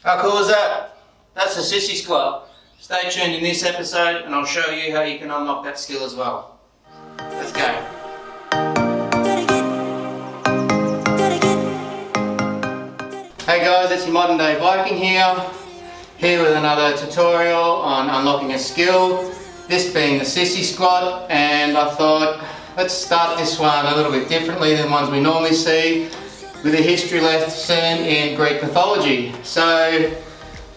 How cool is that? That's a sissy squat. Stay tuned in this episode and I'll show you how you can unlock that skill as well. Let's go. Hey guys, it's your Modern Day Viking here with another tutorial on unlocking a skill, this being the sissy squat, and I thought let's start this one a little bit differently than ones we normally see, with a history lesson in Greek mythology. So, I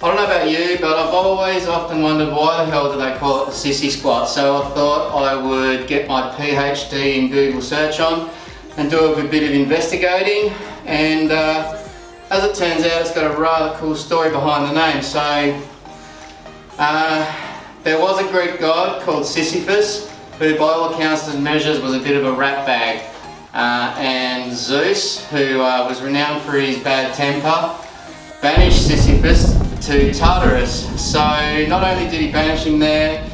don't know about you, but I've always often wondered why the hell do they call it the sissy squat. So I thought I would get my PhD in Google search on and do a bit of investigating, and as it turns out it's got a rather cool story behind the name. So there was a Greek god called Sisyphus, who by all accounts and measures was a bit of a rat bag. And Zeus, who was renowned for his bad temper, banished Sisyphus to Tartarus. So not only did he banish him there,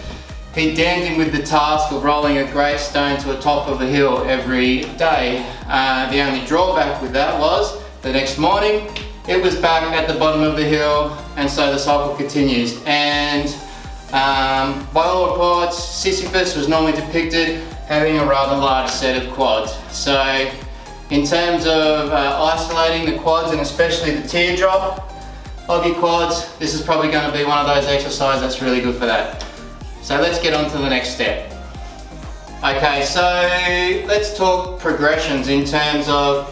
he damned him with the task of rolling a great stone to the top of a hill every day. The only drawback with that was the next morning it was back at the bottom of the hill, and so the cycle continues. And by all reports, Sisyphus was normally depicted having a rather large set of quads. So in terms of isolating the quads, and especially the teardrop of your quads, this is probably going to be one of those exercises that's really good for that. So let's get on to the next step. Okay, so let's talk progressions in terms of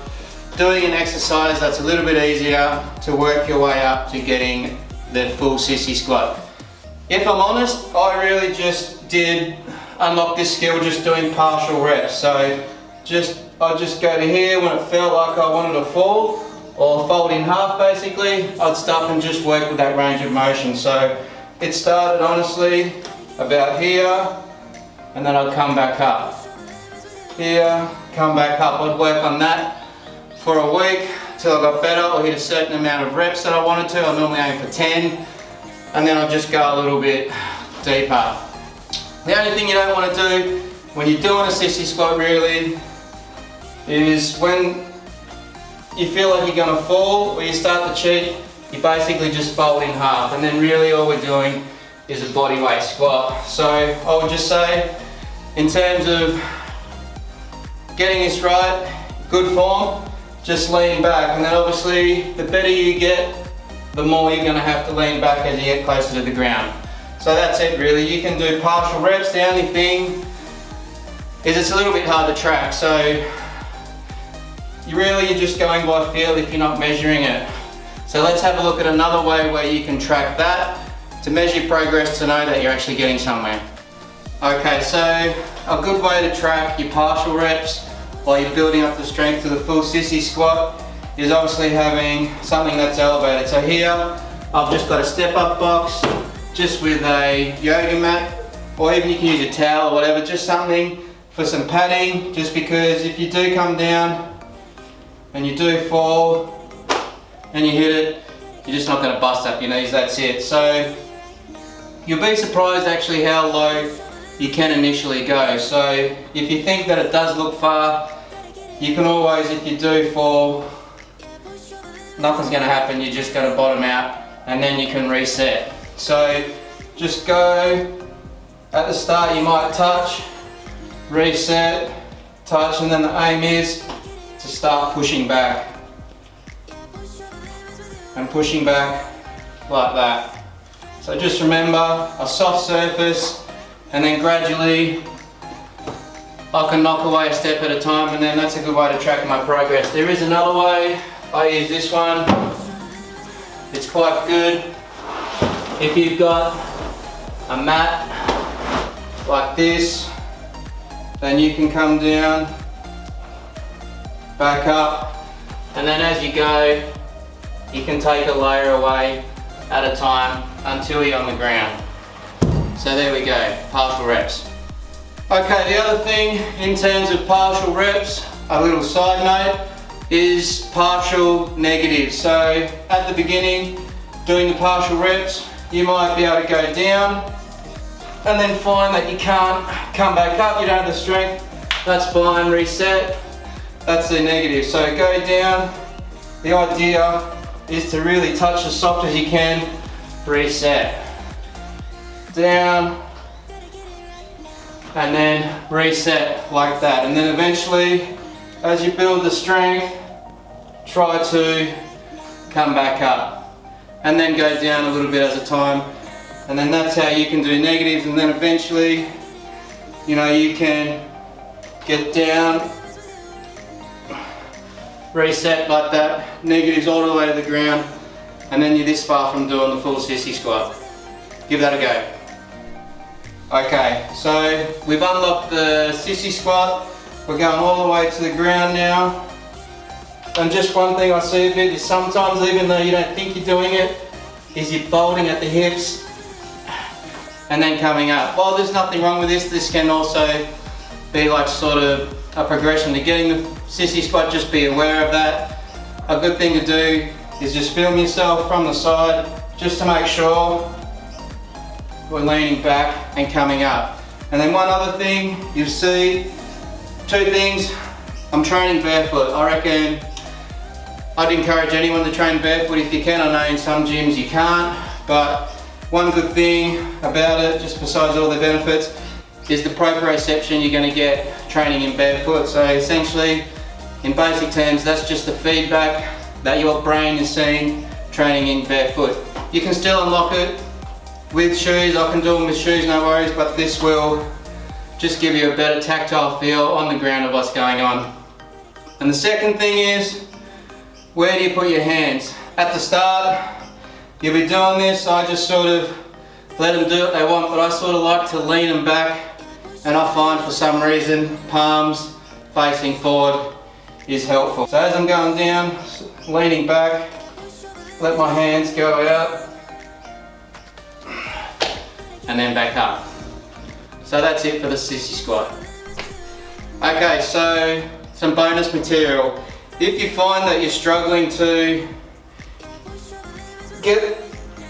doing an exercise that's a little bit easier to work your way up to getting the full sissy squat. If I'm honest, I really just did unlock this skill just doing partial reps. So I'd just go to here when it felt like I wanted to fall, or fold in half basically. I'd stop and just work with that range of motion. So it started honestly about here, and then I'd come back up. Here, come back up. I'd work on that for a week till I got better, or hit a certain amount of reps that I wanted to. I normally aim for 10, and then I'd just go a little bit deeper. The only thing you don't want to do when you're doing a sissy squat really is when you feel like you're going to fall or you start to cheat, you basically just fold in half, and then really all we're doing is a body weight squat. So I would just say, in terms of getting this right, good form, just lean back, and then obviously the better you get, the more you're going to have to lean back as you get closer to the ground. So that's it really. You can do partial reps. The only thing is it's a little bit hard to track. So you're just going by feel if you're not measuring it. So let's have a look at another way where you can track that to measure your progress, to know that you're actually getting somewhere. Okay, so a good way to track your partial reps while you're building up the strength to the full sissy squat is obviously having something that's elevated. So here I've just got a step up box, just with a yoga mat, or even you can use a towel or whatever, just something for some padding, just because if you do come down and you do fall and you hit it, you're just not going to bust up your knees, that's it. So you'll be surprised actually how low you can initially go. So if you think that it does look far, you can always, if you do fall, nothing's going to happen, you're just going to bottom out and then you can reset. So just go, at the start you might touch, reset, touch, and then the aim is to start pushing back. And pushing back like that. So just remember, a soft surface, and then gradually I can knock away a step at a time, and then that's a good way to track my progress. There is another way, I use this one. It's quite good. If you've got a mat like this, then you can come down, back up, and then as you go, you can take a layer away at a time until you're on the ground. So there we go, partial reps. Okay, the other thing in terms of partial reps, a little side note, is partial negatives. So at the beginning, doing the partial reps, you might be able to go down and then find that you can't come back up, you don't have the strength, that's fine, reset, that's the negative. So go down, the idea is to really touch as soft as you can, reset. Down, and then reset like that. And then eventually, as you build the strength, try to come back up. And then go down a little bit at a time. And then that's how you can do negatives, and then eventually, you know, you can get down, reset like that, negatives all the way to the ground, and then you're this far from doing the full sissy squat. Give that a go. Okay, so we've unlocked the sissy squat. We're going all the way to the ground now. And just one thing I see a bit is sometimes, even though you don't think you're doing it, is you're folding at the hips and then coming up. While there's nothing wrong with this, this can also be like sort of a progression to getting the sissy squat. Just be aware of that. A good thing to do is just film yourself from the side just to make sure we're leaning back and coming up. And then one other thing, you see, two things. I'm training barefoot. I reckon I'd encourage anyone to train barefoot if you can. I know in some gyms you can't, but one good thing about it, just besides all the benefits, is the proprioception you're going to get training in barefoot. So essentially, in basic terms, that's just the feedback that your brain is seeing training in barefoot. You can still unlock it with shoes. I can do them with shoes, no worries, but this will just give you a better tactile feel on the ground of what's going on. And the second thing is, where do you put your hands? At the start, you'll be doing this, I just sort of let them do what they want, but I sort of like to lean them back, and I find for some reason palms facing forward is helpful. So as I'm going down, leaning back, let my hands go out, and then back up. So that's it for the sissy squat. Okay, so some bonus material. If you find that you're struggling to get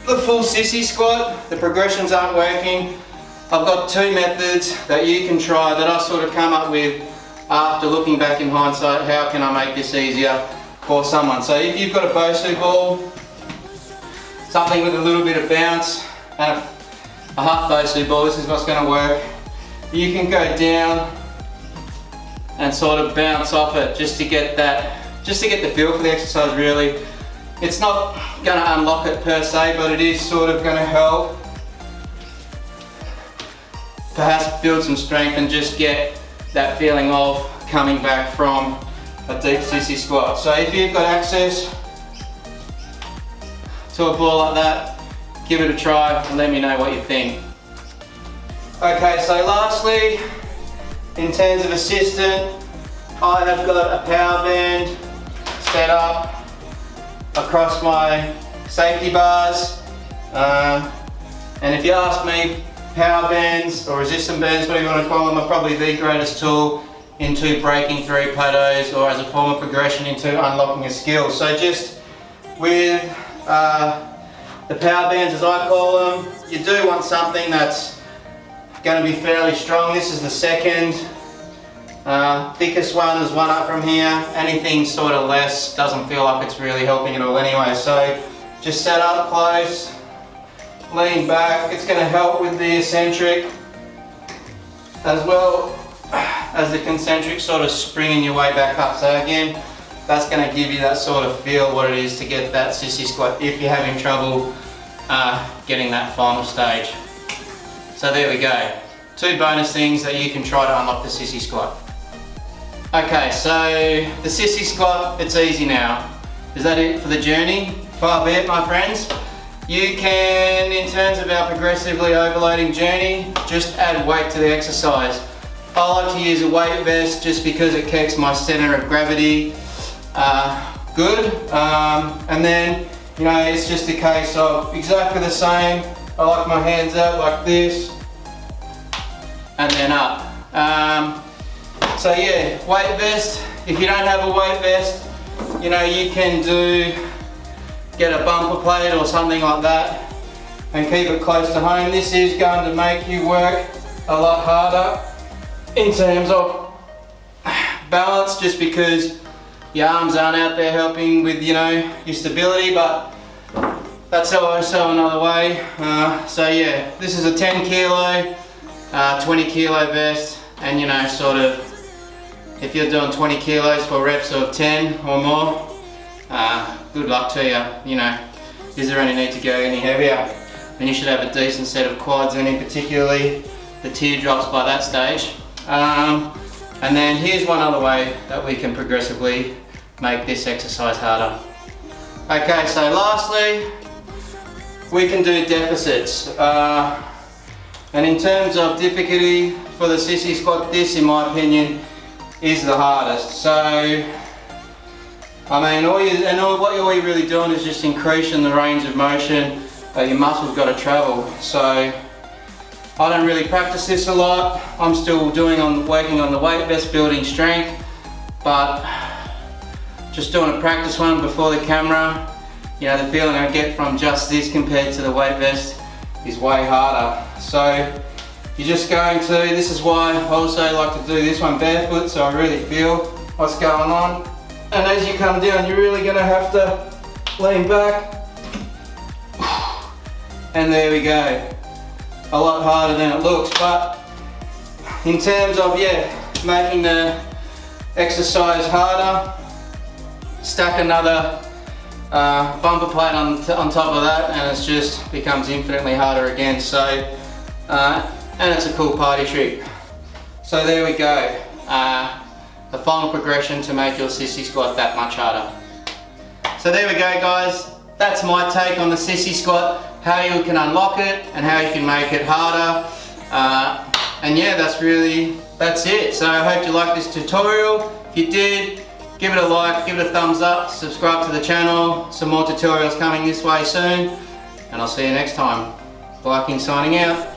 the full sissy squat, the progressions aren't working, I've got two methods that you can try that I sort of come up with after looking back in hindsight. How can I make this easier for someone? So if you've got a Bosu ball, something with a little bit of bounce, and a half Bosu ball, this is what's going to work. You can go down and sort of bounce off it just to get the feel for the exercise really. It's not going to unlock it per se, but it is sort of going to help perhaps build some strength and just get that feeling of coming back from a deep sissy squat. So if you've got access to a ball like that, give it a try and let me know what you think. Okay, so lastly, in terms of assistant, I have got a power band set up across my safety bars. And if you ask me, power bands or resistance bands, whatever you want to call them, are probably the greatest tool into breaking through plateaus or as a form of progression into unlocking a skill. So just with the power bands, as I call them, you do want something that's going to be fairly strong. This is the second thickest one. There's one up from here. Anything sort of less doesn't feel like it's really helping at all anyway. So just set up close, lean back. It's going to help with the eccentric as well as the concentric, sort of springing your way back up. So again, that's going to give you that sort of feel what it is to get that sissy squat if you're having trouble getting that final stage. So there we go. Two bonus things that you can try to unlock the sissy squat. Okay, so the sissy squat, it's easy now. Is that it for the journey? Far be it, my friends. You can, in terms of our progressively overloading journey, just add weight to the exercise. I like to use a weight vest just because it keeps my center of gravity good. And then, you know, it's just a case of exactly the same. I like my hands out like this and then up. So yeah, weight vest. If you don't have a weight vest, you know, you can get a bumper plate or something like that and keep it close to home. This is going to make you work a lot harder in terms of balance, just because your arms aren't out there helping with, you know, your stability, but that's also another way. So yeah, this is a 10 kilo, 20 kilo vest, and you know, sort of, if you're doing 20 kilos for reps of 10 or more, good luck to you. You know, is there any need to go any heavier? And you should have a decent set of quads, and in particularly the teardrops by that stage. And then here's one other way that we can progressively make this exercise harder. Okay, so lastly, we can do deficits. And in terms of difficulty for the sissy squat, this in my opinion is the hardest. So, I mean, all you're really doing is just increasing the range of motion that your muscles got to travel. So, I don't really practice this a lot. I'm still working on the weight vest, building strength, but just doing a practice one before the camera, you know, the feeling I get from just this compared to the weight vest is way harder. So you're just going to, this is why I also like to do this one barefoot, so I really feel what's going on. And as you come down, you're really gonna have to lean back. And there we go. A lot harder than it looks, but in terms of, yeah, making the exercise harder, stack another bumper plate on top of that, and it just becomes infinitely harder again. So, and it's a cool party trick. So there we go. The final progression to make your sissy squat that much harder. So there we go, guys. That's my take on the sissy squat, how you can unlock it and how you can make it harder. And yeah, that's it. So I hope you liked this tutorial. If you did, give it a like, give it a thumbs up, subscribe to the channel. Some more tutorials coming this way soon, and I'll see you next time. Viking signing out.